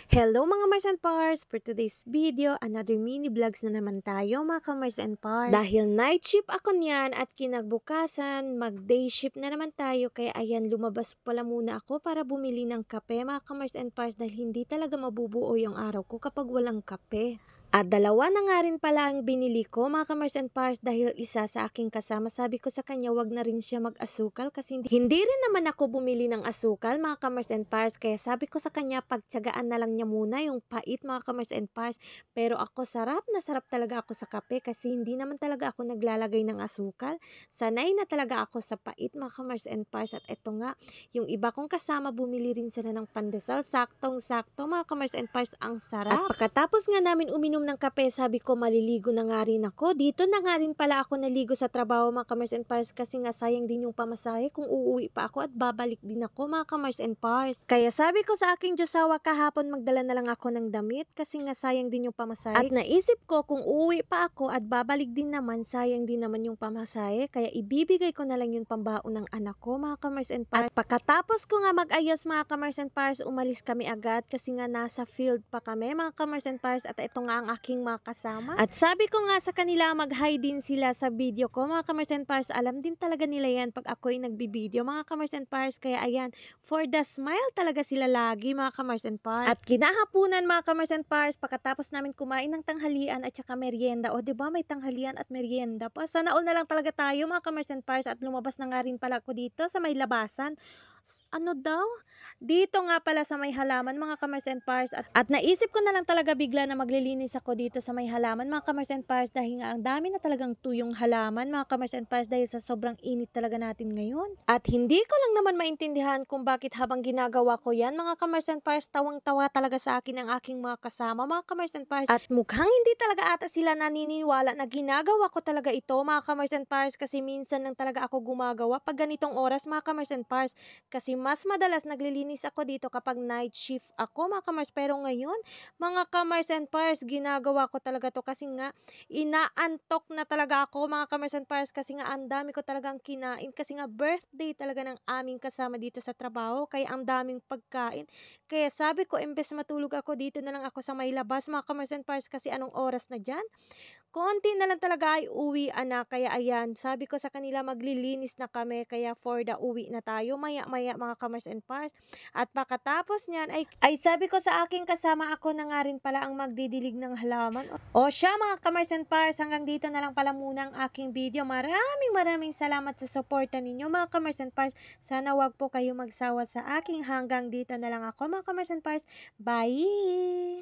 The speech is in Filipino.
Hello mga Mars and Pars! For today's video, another mini vlogs na naman tayo mga ka-Mars and Pars. Dahil night shift ako niyan at kinagbukasan, mag-day shift na naman tayo kaya ayan lumabas pala muna ako para bumili ng kape mga ka-Mars and Pars dahil hindi talaga mabubuo yung araw ko kapag walang kape. At dalawa na nga rin pala ang binili ko mga ka-Mars and Pars dahil isa sa aking kasama sabi ko sa kanya wag na rin siya mag-asukal kasi hindi rin naman ako bumili ng asukal mga ka-Mars and Pars kaya sabi ko sa kanya pagtiyagaan na lang niya muna yung pait mga ka-Mars and Pars pero ako sarap na sarap talaga ako sa kape kasi hindi naman talaga ako naglalagay ng asukal, sanay na talaga ako sa pait mga ka-Mars and Pars at eto nga yung iba kong kasama bumili rin sila ng pandesal saktong sakto mga ka-Mars and Pars ang sarap. At pagkatapos nga namin uminom ng kape, sabi ko maliligo na nga rin ako. Dito na nga rin pala ako naligo sa trabaho mga ka-Mars and Pars kasi nga sayang din yung pamasahe kung uuwi pa ako at babalik din ako mga ka-Mars and Pars. Kaya sabi ko sa aking Diyosawa kahapon magdala na lang ako ng damit kasi nga sayang din yung pamasahe. At naisip ko kung uuwi pa ako at babalik din naman, sayang din naman yung pamasahe kaya ibibigay ko na lang yung pambaon ng anak ko mga ka-Mars and Pars. At pagkatapos ko nga mag-ayos mga ka-Mars and Pars, umalis kami agad kasi nga nasa field pa kami mga ka-Mars and Pars at ito nga ang aking mga kasama. At sabi ko nga sa kanila mag-hi din sila sa video ko mga ka-Mars and Pars. Alam din talaga nila yan pag ako'y nagbibideo mga ka-Mars and Pars. Kaya ayan, for the smile talaga sila lagi mga ka-Mars and Pars. At kinahapunan mga ka-Mars and Pars, pagkatapos namin kumain ng tanghalian at saka merienda. O diba may tanghalian at merienda pa. Sana all na lang talaga tayo mga ka-Mars and Pars. At lumabas na nga rin pala ako dito sa may labasan. Ano daw? Dito nga pala sa may halaman mga ka-Mars and Pars at naisip ko na lang talaga bigla na maglilinis ako dito sa may halaman mga ka-Mars and Pars dahil nga ang dami na talagang tuyong halaman mga ka-Mars and Pars dahil sa sobrang init talaga natin ngayon. At hindi ko lang naman maintindihan kung bakit habang ginagawa ko yan mga ka-Mars and Pars, tawang-tawa talaga sa akin ang aking mga kasama mga ka-Mars and Pars. At mukhang hindi talaga ata sila naniniwala na ginagawa ko talaga ito mga ka-Mars and Pars kasi minsan lang talaga ako gumagawa pag ganitong oras mga ka-Mars and Pars. Kasi mas madalas naglilinis ako dito kapag night shift ako mga ka-Mars. Pero ngayon, mga ka-Mars and Pars, ginagawa ko talaga to kasi nga inaantok na talaga ako mga ka-Mars and Pars kasi nga ang dami ko talagang kinain kasi nga birthday talaga ng aming kasama dito sa trabaho kaya ang daming pagkain. Kaya sabi ko imbes matulog ako dito na lang ako sa may labas mga ka-Mars and Pars kasi anong oras na dyan? Konti na lang talaga ay uwi anak kaya ayan sabi ko sa kanila maglilinis na kami kaya for the uwi na tayo maya-maya mga ka-Mars and Pars. At pagkatapos niyan ay sabi ko sa aking kasama ako na nga rin pala ang magdidilig ng halaman. O siya mga ka-Mars and Pars, hanggang dito na lang pala muna ang aking video. Maraming salamat sa suporta ninyo mga ka-Mars and Pars. Sana wag po kayo magsawa sa aking hanggang dito na lang ako mga ka-Mars and Pars. Bye!